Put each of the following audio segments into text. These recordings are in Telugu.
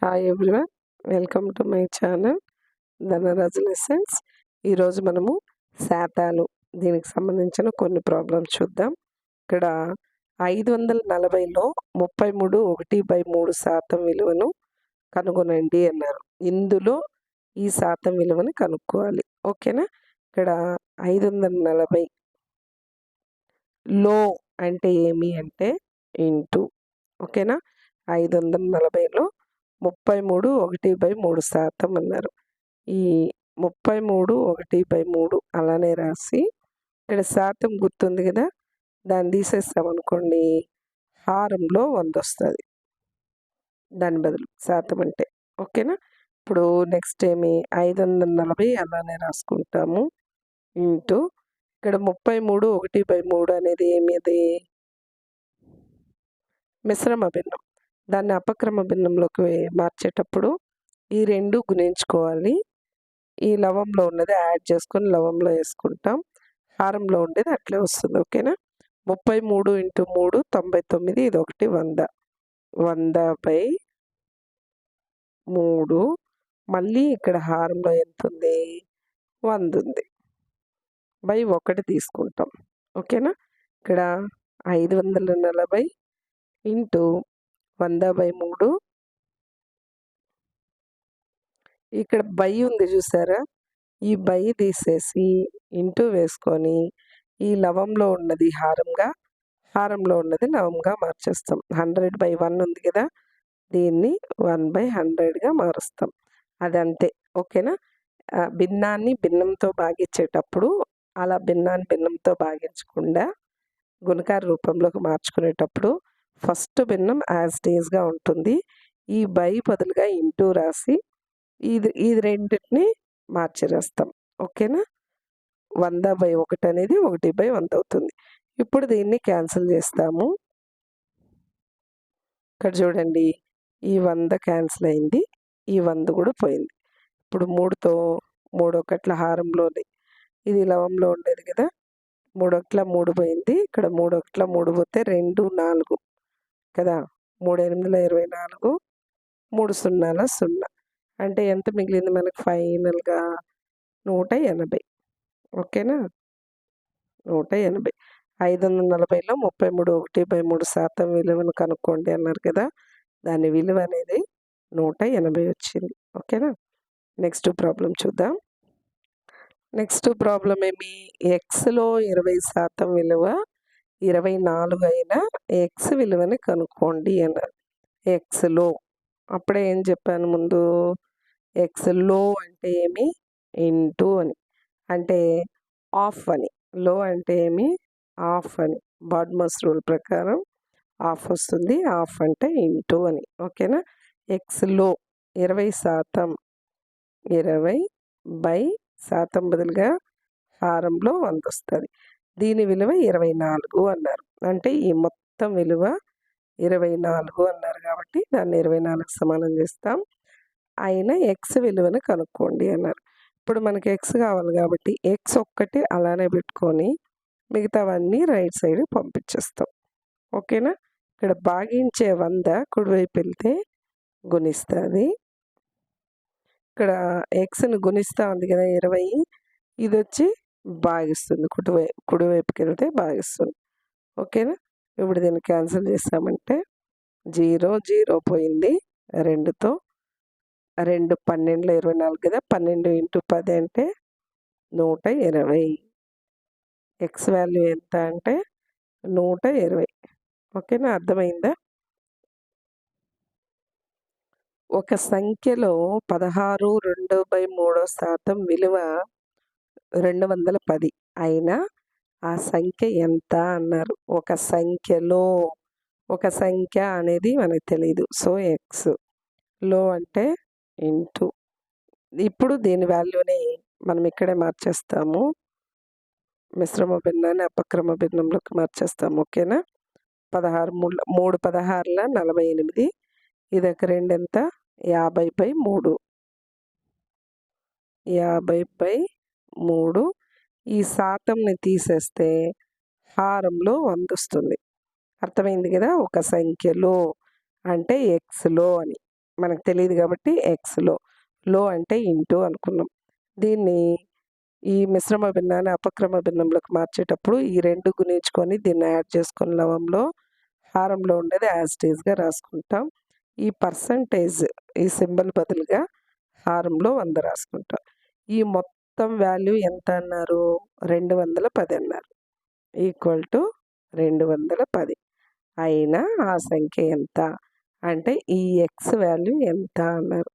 Hi everyone, welcome to my channel Dhanraj lessons. ఈరోజు మనము శాతాలు దీనికి సంబంధించిన కొన్ని ప్రాబ్లమ్స్ చూద్దాం. ఇక్కడ 540లో 33/1/3% విలువను కనుగొనండి అన్నారు. ఇందులో ఈ శాతం విలువని కనుక్కోవాలి. ఓకేనా? ఇక్కడ 540లో అంటే ఏమి అంటే ఇంటూ. ఓకేనా? 540లో 33/1/3% అన్నారు. ఈ 33/1/3 అలానే రాసి ఇక్కడ శాతం గుర్తుంది కదా, దాన్ని తీసేస్తామనుకోండి, హారంలో 100 వస్తుంది దాని బదులు శాతం అంటే. ఓకేనా? ఇప్పుడు నెక్స్ట్ ఏమి 540 అలానే రాసుకుంటాము ఇంటూ ఇక్కడ 33/1/3 అనేది ఏమిది, మిశ్రమ భిన్నం. దాన్ని అపక్రమ భిన్నంలోకి మార్చేటప్పుడు ఈ రెండు గుణించుకోవాలి. ఈ లవంలో ఉన్నది యాడ్ చేసుకొని లవంలో వేసుకుంటాం, హారంలో ఉండేది అట్లే వస్తుంది. ఓకేనా? 33 × 3 99, ఇది ఒకటి 100. 100/3 మళ్ళీ ఇక్కడ హారంలో ఎంత ఉంది, 100 ఉంది. 1 తీసుకుంటాం. ఓకేనా? ఇక్కడ 540 ఇంటూ 100/3. ఇక్కడ బై ఉంది చూసారా, ఈ బై తీసేసి ఇంటూ వేసుకొని ఈ లవంలో ఉన్నది హారంగా, హారంలో ఉన్నది లవంగా మార్చేస్తాం. 100/1 ఉంది కదా, దీన్ని 1/100గా మారుస్తాం. అదంతే. ఓకేనా? భిన్నాన్ని భిన్నంతో భాగించేటప్పుడు అలా భిన్నాన్ని భిన్నంతో భాగించకుండా గుణకార రూపంలోకి మార్చుకునేటప్పుడు ఫస్ట్ భిన్నం యాజ్ డేస్గా ఉంటుంది. ఈ బై బదులుగా ఇంటూ రాసి ఇది రెండింటిని మార్చిరేస్తాం. ఓకేనా? 100/1 అనేది 1/100 అవుతుంది. ఇప్పుడు దీన్ని క్యాన్సిల్ చేస్తాము. ఇక్కడ చూడండి, ఈ 100 క్యాన్సిల్ అయింది, ఈ 100 కూడా పోయింది. ఇప్పుడు 3తో 3 1 హారంలోని, ఇది లవంలో ఉండేది కదా, 3 1 3 పోయింది. ఇక్కడ 3 1 3 పోతే 2 4 కదా, 3 8 24, 3 0 0. అంటే ఎంత మిగిలింది మనకు ఫైనల్గా 180. ఓకేనా? 180. 540లో 33/1/3% విలువను కనుక్కోండి అన్నారు కదా, దాని విలువ అనేది 180 వచ్చింది. ఓకేనా? నెక్స్ట్ ప్రాబ్లం చూద్దాం. నెక్స్ట్ ప్రాబ్లం ఏమి, ఎక్స్లో 20% విలువ 24 అయిన ఎక్స్ విలువని కనుక్కోండి అన్నారు. ఎక్స్లో అప్పుడే ఏం చెప్పాను ముందు, ఎక్స్లో అంటే ఏమి, ఇంటూ అని, అంటే ఆఫ్ అని. లో అంటే ఏమి, ఆఫ్ అని. బాడ్మస్ రూల్ ప్రకారం ఆఫ్ వస్తుంది, ఆఫ్ అంటే ఇంటూ అని. ఓకేనా? ఎక్స్లో 20%, 20/శాతం బదులుగా హారంలో 100 వస్తుంది. దీని విలువ 24 అన్నారు. అంటే ఈ మొత్తం విలువ 24 అన్నారు కాబట్టి దాన్ని 24కి సమానం చేస్తాం. అయినా ఎక్స్ విలువను కనుక్కోండి అన్నారు. ఇప్పుడు మనకి ఎక్స్ కావాలి కాబట్టి ఎక్స్ ఒక్కటి అలానే పెట్టుకొని మిగతావన్నీ రైట్ సైడ్ పంపించేస్తాం. ఓకేనా? ఇక్కడ భాగించే 100 కుడివైపు వెళ్తే గుణిస్తుంది. ఇక్కడ ఎక్స్ని గుణిస్తూ ఉంది కదా 20, ఇది వచ్చి భాగిస్తుంది, కుడివైపుకి వెళ్తే భాగిస్తుంది. ఓకేనా? ఇప్పుడు దీన్ని క్యాన్సిల్ చేస్తామంటే 0 0 పోయింది 2తో. 2 12లో 24 కదా, 12 × 10 అంటే 120. ఎక్స్ వాల్యూ ఎంత అంటే 120. ఓకేనా? అర్థమైందా? ఒక సంఖ్యలో 16 2/3% విలువ 210 అయినా ఆ సంఖ్య ఎంత అన్నారు. ఒక సంఖ్యలో, ఒక సంఖ్య అనేది మనకు తెలియదు, సో ఎక్స్. లో అంటే ఇంటూ. ఇప్పుడు దీని వాల్యూని మనం ఇక్కడే మార్చేస్తాము, మిశ్రమ భిన్నాన్ని అపక్రమ భిన్నంలోకి మార్చేస్తాము. ఓకేనా? 16 3 16ల 48, ఇది ఒక 2 ఎంత, 50/3. 50/3. ఈ శాతంని తీసేస్తే హారంలో 100 వస్తుంది. అర్థమైంది కదా? ఒక సంఖ్యలో అంటే ఎక్స్లో అని. మనకు తెలియదు కాబట్టి ఎక్స్లో, లో అంటే ఇంటూ అనుకున్నాం. దీన్ని ఈ మిశ్రమ భిన్నాన్ని అపక్రమ భిన్నంలోకి మార్చేటప్పుడు ఈ 2 గుణించుకొని దీన్ని యాడ్ చేసుకొని లవంలో, హారంలో ఉండేది యాజ్ ఇట్ ఈజ్‌గా రాసుకుంటాం. ఈ పర్సెంటేజ్ ఈ సింబల్ బదులుగా హారంలో 100 రాసుకుంటాం. ఈ మొత్తం వాల్యూ ఎంత అన్నారు? 210 అన్నారు. ఈక్వల్ టు 210 అయినా ఆ సంఖ్య ఎంత? అంటే ఈ ఎక్స్ వాల్యూ ఎంత అన్నారు.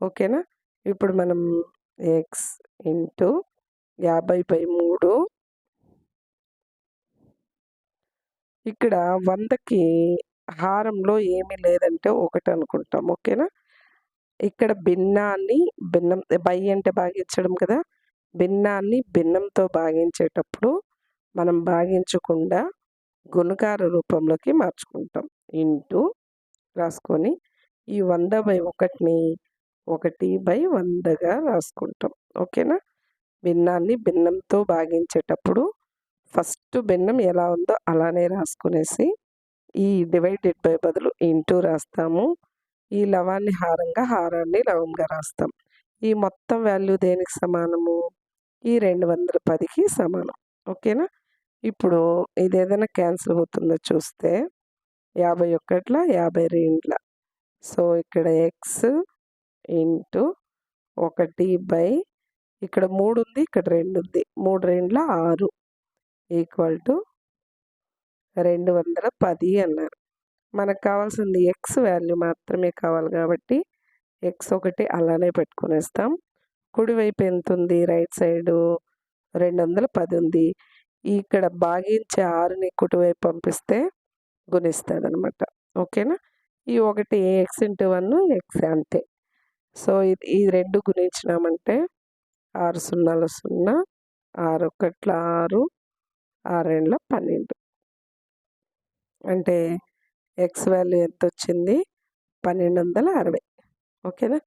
ఓకేనా? ఇప్పుడు మనం ఎక్స్ ఇంటూ 50/3 ఇక్కడ 100కి హారంలో ఏమీ లేదంటే 1 అనుకుంటాం. ఓకేనా? ఇక్కడ భిన్నాన్ని భిన్నం బై అంటే భాగించడం కదా! భిన్నాన్ని భిన్నంతో భాగించేటప్పుడు మనం భాగించకుండా గుణకార రూపంలోకి మార్చుకుంటాం. ఇంటూ రాసుకొని ఈ 100/1ని 1/100గా రాసుకుంటాం. ఓకేనా? భిన్నాన్ని భిన్నంతో భాగించేటప్పుడు ఫస్ట్ భిన్నం ఎలా ఉందో అలానే రాసుకునేసి ఈ డివైడెడ్ బై బదులు ఇంటూ రాస్తాము. ఈ లవాన్ని హారంగా, హారాన్ని లవంగా రాస్తాం. ఈ మొత్తం వాల్యూ దేనికి సమానము? ఈ 210కి సమానం. ఓకేనా? ఇప్పుడు ఇదేదైనా క్యాన్సిల్ అవుతుందో చూస్తే 51 52 సో ఇక్కడ ఎక్స్ ఇంటూ 1 ఇక్కడ 3 ఉంది, ఇక్కడ 2 ఉంది. 3 2 6 ఈక్వల్ టు 210 అన్నారు. మనకు కావాల్సింది ఎక్స్ వాల్యూ మాత్రమే కావాలి కాబట్టి ఎక్స్ ఒకటి అలానే పెట్టుకునేస్తాం. కుడివైపు ఎంత ఉంది? రైట్ సైడు 210 ఉంది. ఇక్కడ భాగించే 6ని కుడివైపు పంపిస్తే గుణిస్తాదనమాట. ఓకేనా? ఈ 1 ఎక్స్ ఇంటూ 1 ఎక్స్ అంతే. సో ఈ 2 గుణించినామంటే 6 0 0, 6 1 6, 6 2 12 అంటే ఎక్స్ వాల్యూ ఎంతొచ్చింది? 1260. ఓకేనా?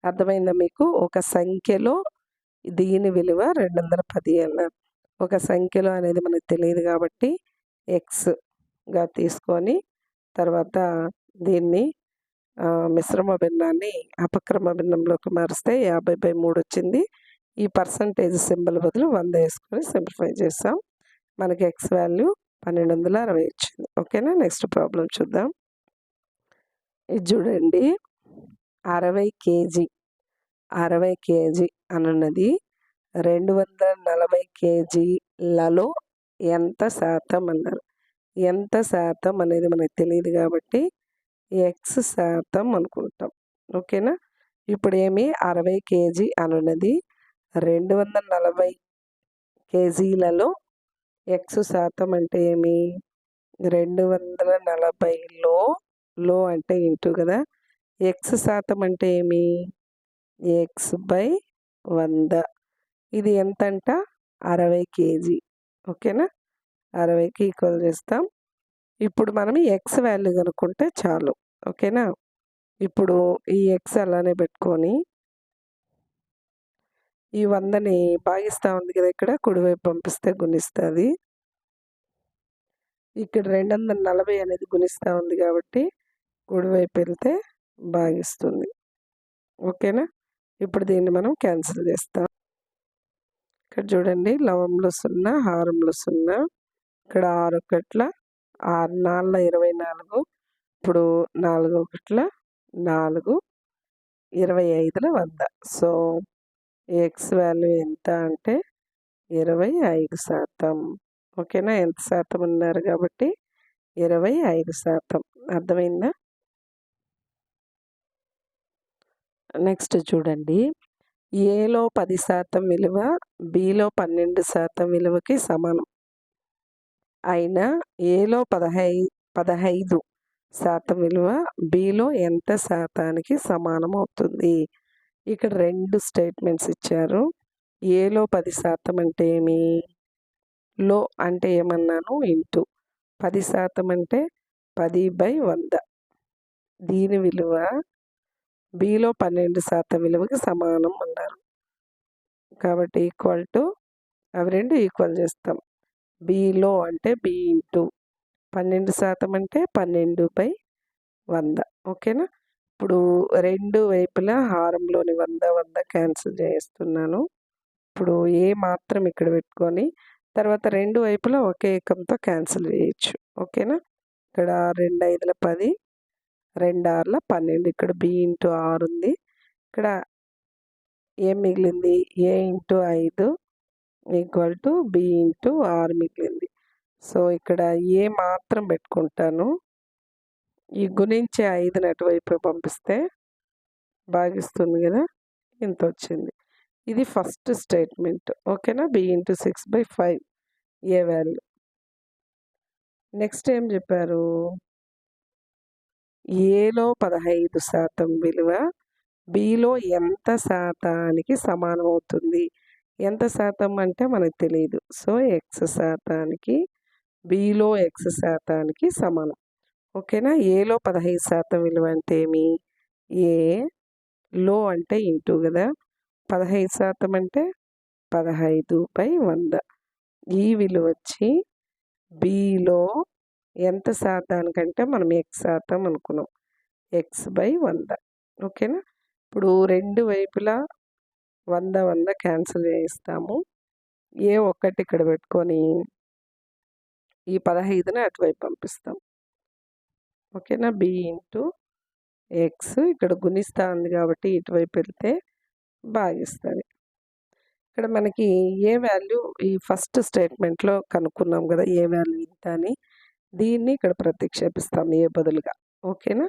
అర్థమైందా మీకు? ఒక సంఖ్యలో దీని విలువ 210 అన్నారు. ఒక సంఖ్యలో అనేది మనకు తెలియదు కాబట్టి ఎక్స్‌గా తీసుకొని తర్వాత దీన్ని మిశ్రమ భిన్నాన్ని అపక్రమ భిన్నంలోకి మారిస్తే 50/3 వచ్చింది. ఈ పర్సెంటేజ్ సింబల్ బదులు 100 వేసుకొని సింప్లిఫై చేసాం. మనకి ఎక్స్ వాల్యూ 1260 వచ్చింది. ఓకేనా? నెక్స్ట్ ప్రాబ్లమ్ చూద్దాం. ఇది చూడండి 60 కేజీ 60 కేజీ అనున్నది 240 కేజీలలో ఎంత శాతం అన్నారు. ఎంత శాతం అనేది మనకు తెలియదు కాబట్టి ఎక్స్ శాతం అనుకుంటాం. ఓకేనా? ఇప్పుడు 60 కేజీ అనున్నది 240 కేజీలలో ఎక్స్ శాతం అంటే 240లో లో అంటే ఇంటూ కదా! ఎక్స్ శాతం అంటే x/100 ఇది ఎంతంట? 60 కేజీ. ఓకేనా? 60కి ఈక్వల్ చేస్తాం. ఇప్పుడు మనం ఎక్స్ వాల్యూ కనుక్కుంటే చాలు. ఓకేనా? ఇప్పుడు ఈ ఎక్స్ అలానే పెట్టుకొని ఈ 100ని భాగిస్తా ఉంది కదా! ఇక్కడ కుడివైపు పంపిస్తే గుణిస్తుంది. ఇక్కడ 240 అనేది గుణిస్తూ ఉంది కాబట్టి కుడివైపు వెళ్తే భాగిస్తుంది. ఓకేనా? ఇప్పుడు దీన్ని మనం క్యాన్సిల్ చేస్తాం. ఇక్కడ చూడండి లవంలో 0, హారంలో 0. ఇక్కడ 6 1 6 4 24. ఇప్పుడు 4 1 4, 25 100. సో ఎక్స్ వాల్యూ ఎంత అంటే 25%. ఓకేనా? ఎంత శాతం ఉన్నారు కాబట్టి 25%. అర్థమైందా? నెక్స్ట్ చూడండి ఏలో 10% విలువ బిలో 12% విలువకి సమానం అయినా ఏలో 15% విలువ బిలో ఎంత శాతానికి సమానం అవుతుంది? ఇక్కడ 2 స్టేట్మెంట్స్ ఇచ్చారు. ఏలో 10% అంటే లో అంటే ఏమన్నాను? ఇంటూ 10% అంటే 10/100 దీని విలువ బిలో 12% విలువకి సమానం అన్నారు. కాబట్టి ఈక్వల్ టు అవి 2 ఈక్వల్ చేస్తాం. బిలో అంటే బి ఇంటూ 12% అంటే 12/100. ఓకేనా? ఇప్పుడు రెండు వైపులా హారంలోని 100 క్యాన్సిల్ చేస్తున్నాను. ఇప్పుడు ఏ మాత్రం ఇక్కడ పెట్టుకొని తర్వాత రెండు వైపులా ఒకే ఏకంతో క్యాన్సిల్ చేయొచ్చు. ఓకేనా? ఇక్కడ 2 5ల 10, 2 6ల 12. ఇక్కడ బి ఇంటూ 6 ఉంది. ఇక్కడ ఏం మిగిలింది? A into 5 equal to B into 6 మిగిలింది. సో ఇక్కడ ఏ మాత్రం పెట్టుకుంటాను. ఈ గుణించే 5ని అటువైపు పంపిస్తే భాగిస్తుంది కదా, ఇంత వచ్చింది. ఇది ఫస్ట్ స్టేట్మెంట్. ఓకేనా? బి ఇంటూ 6/5 ఏ వాల్యూ. నెక్స్ట్ ఏం చెప్పారు? ఏలో 15% విలువ బిలో ఎంత శాతానికి సమానం అవుతుంది? ఎంత శాతం అంటే మనకు తెలియదు. సో ఎక్స్ శాతానికి బిలో ఎక్స్ శాతానికి సమానం. ఓకేనా? ఏలో 15% విలువ అంటే ఏమి? ఏ లో అంటే ఇంటూ కదా, 15% అంటే 15/100. ఈ విలువ వచ్చి బిలో ఎంత శాతానికంటే మనం ఎక్స్ శాతం అనుకున్నాం, x/100. ఓకేనా? ఇప్పుడు రెండు వైపులా 100 క్యాన్సిల్ చేయిస్తాము. ఏ ఒక్కటి ఇక్కడ పెట్టుకొని ఈ 15ని అటువైపు పంపిస్తాం. ఓకేనా? బి ఇంటూ ఎక్స్ ఇక్కడ గుణిస్తా ఉంది కాబట్టి ఇటువైపు వెళ్తే భాగిస్తుంది. ఇక్కడ మనకి ఏ వాల్యూ ఈ ఫస్ట్ స్టేట్మెంట్లో కనుక్కున్నాం కదా, ఏ వాల్యూ ఇంత అని. దీన్ని ఇక్కడ ప్రతిక్షేపిస్తాం ఏ బదులుగా. ఓకేనా?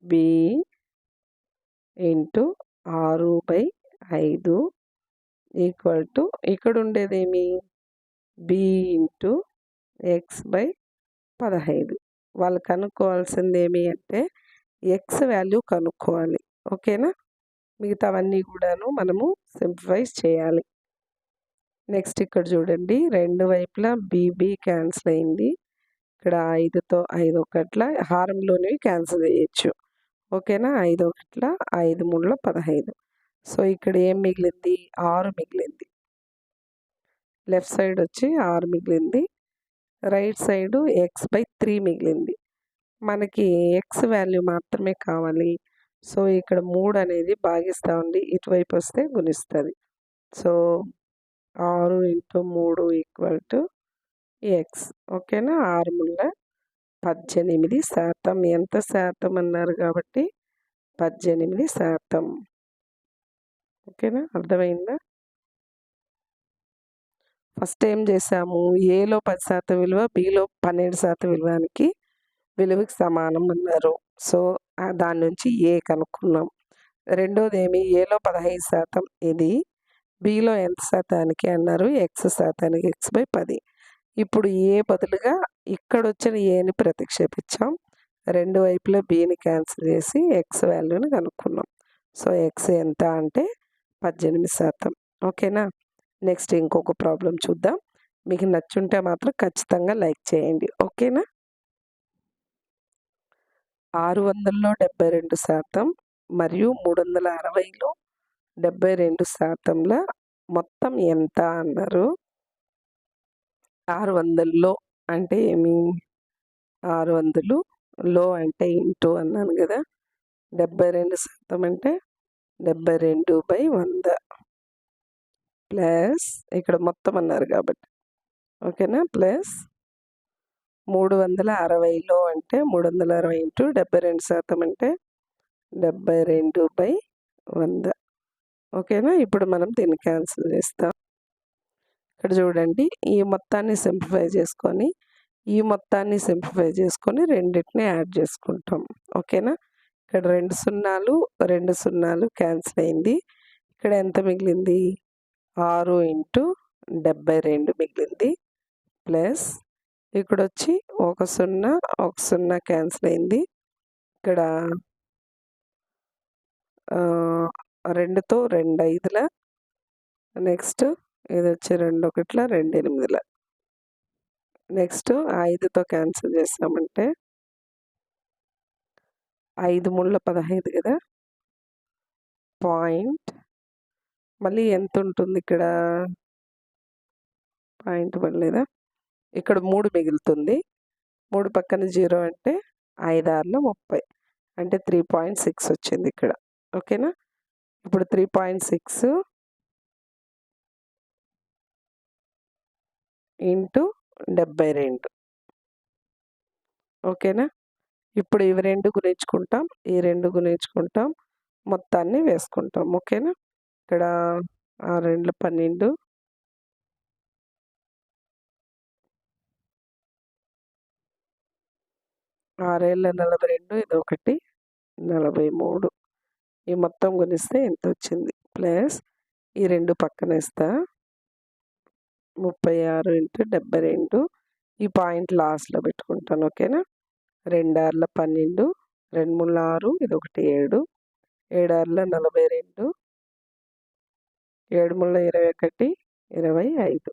బి ఇంటూ 6/5 ఈక్వల్ టు ఇక్కడ ఉండేదేమి? B into x/15. వాళ్ళు కనుక్కోవాల్సింది ఏమి అంటే ఎక్స్ వాల్యూ కనుక్కోవాలి. ఓకేనా? మిగతావన్నీ కూడాను మనము సింప్లిఫైజ్ చేయాలి. నెక్స్ట్ ఇక్కడ చూడండి, రెండు వైపులా బీబీ క్యాన్సిల్ అయింది. ఇక్కడ 5తో 5 ఒకట్ల హారంలోనివి క్యాన్సిల్ చేయొచ్చు. ఓకేనా? 5 ఒకట్ల 5 3ల 15. సో ఇక్కడ ఏం మిగిలింది? 6 మిగిలింది. లెఫ్ట్ సైడ్ వచ్చి 6 మిగిలింది. రైట్ సైడు x/3 మిగిలింది. మనకి ఎక్స్ వాల్యూ మాత్రమే కావాలి. సో ఇక్కడ 3 అనేది భాగిస్తూ ఉండి ఇటువైపు వస్తే గుణిస్తుంది. So 6 into 3 equal to X. ఓకేనా? 6 ముళ్ళ 18%. ఎంత శాతం అన్నారు కాబట్టి 18%. ఓకేనా? అర్థమైందా? ఫస్ట్ ఏం చేసాము? ఏలో 10% విలువ బిలో 12% విలువకి సమానం అన్నారు. సో దాని నుంచి ఏ కనుక్కున్నాం. రెండోది ఏమి? ఏలో 15% ఇది, బిలో ఎంత శాతానికి అన్నారు? ఎక్స్ శాతానికి, x/10. ఇప్పుడు ఏ బదులుగా ఇక్కడ వచ్చిన ఏని ప్రతిక్షేపించాం. రెండు వైపులా బిని క్యాన్సిల్ చేసి ఎక్స్ వాల్యూని కనుక్కున్నాం. సో ఎక్స్ ఎంత అంటే 18%. ఓకేనా? నెక్స్ట్ ఇంకొక ప్రాబ్లం చూద్దాం. మీకు నచ్చుంటే మాత్రం ఖచ్చితంగా లైక్ చేయండి. ఓకేనా? 600లో 72% మరియు 360లో 72% మొత్తం ఎంత అన్నారు? 600లో అంటే ఏమి? 600 లో అంటే ఇంటూ అన్నాను కదా, 72% అంటే 72/100 ప్లస్ ఇక్కడ మొత్తం అన్నారు కాబట్టి ఓకేనా, ప్లస్ 360లో అంటే 360 ఇంటూ 72% అంటే 72/100. ఓకేనా? ఇప్పుడు మనం దీన్ని క్యాన్సిల్ చేస్తాం. ఇక్కడ చూడండి, ఈ మొత్తాన్ని సింప్లిఫై చేసుకొని ఈ మొత్తాన్ని సింప్లిఫై చేసుకొని రెండింటిని యాడ్ చేసుకుంటాం. ఓకేనా? ఇక్కడ 2 సున్నాలు 2 సున్నాలు క్యాన్సిల్ అయింది. ఇక్కడ ఎంత మిగిలింది? 6 ఇంటూ 72 మిగిలింది. ప్లస్ ఇక్కడ వచ్చి 1 సున్నా 1 సున్నా క్యాన్సిల్ అయింది. ఇక్కడ 2తో 2 5ల, నెక్స్ట్ ఇది వచ్చి 2 1ల 2 8ల, నెక్స్ట్ 5తో క్యాన్సిల్ చేసామంటే 5 3ల 15 కదా, పాయింట్ మళ్ళీ ఎంత ఉంటుంది ఇక్కడ? పాయింట్ పడలేదా? ఇక్కడ 3 మిగులుతుంది. 3 పక్కన 0 అంటే 5 6ల 30. అంటే 3.6 వచ్చింది ఇక్కడ. ఓకేనా? ఇప్పుడు 3.6 ఇంటూ 72. ఓకేనా? ఇప్పుడు ఇవి 2 గుణించుకుంటాం. ఈ 2 గుణించుకుంటాం. మొత్తాన్ని వేసుకుంటాం. ఓకేనా? ఇక్కడ 6 2 12 6 ఏళ్ళ 42 ఇదొకటి 43. ఈ మొత్తం గుణిస్తే ఎంతొచ్చింది? ప్లస్ ఈ 2 పక్కనేస్తా 36 ఇంటూ 72. ఈ పాయింట్ లాస్ట్‌లో పెట్టుకుంటాను. ఓకేనా? 2 6 12 2 3 6 ఇదొకటి 7 7 6 42 7 3 21 25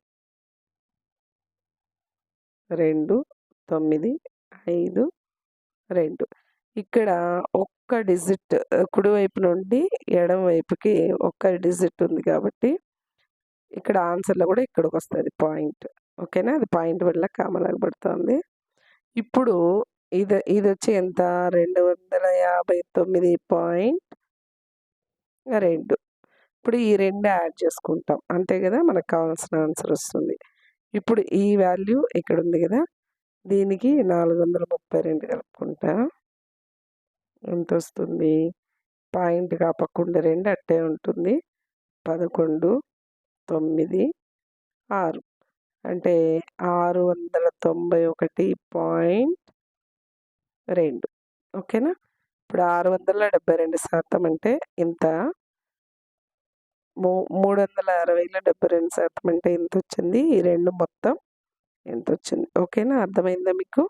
2 9 5 2. ఇక్కడ ఒక్క డిజిట్ కుడివైపు నుండి ఎడమ వైపుకి ఒక్క డిజిట్ ఉంది కాబట్టి ఇక్కడ ఆన్సర్‌లో కూడా ఇక్కడికొస్తది పాయింట్. ఓకేనా? అది పాయింట్ వల్ల కామలాగా పడుతోంది. ఇప్పుడు ఇదొచ్చి ఎంత? 259.2. ఇప్పుడు ఈ 2 యాడ్ చేసుకుంటాం. అంతే కదా! మనకు కావాల్సిన ఆన్సర్ వస్తుంది. ఇప్పుడు ఈ వాల్యూ ఇక్కడుంది కదా! దీనికి 432 కలుపుకుంటా. ఎంతొస్తుంది? పాయింట్ కాపకుండా 2 అట్టే ఉంటుంది. 11 9 6 అంటే 691.2. ఓకేనా? ఇప్పుడు 672% అంటే ఇంత. 360లో 72% అంటే ఎంతొచ్చింది? ఈ 2 మొత్తం ఎంతొచ్చింది? ఓకేనా? అర్థమైందా మీకు?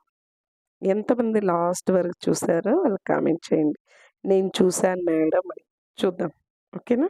ఎంతమంది లాస్ట్ వరకు చూసారో వాళ్ళకి కామెంట్ చేయండి. నేను చూసాను మేడం అని. చూద్దాం. ఓకేనా?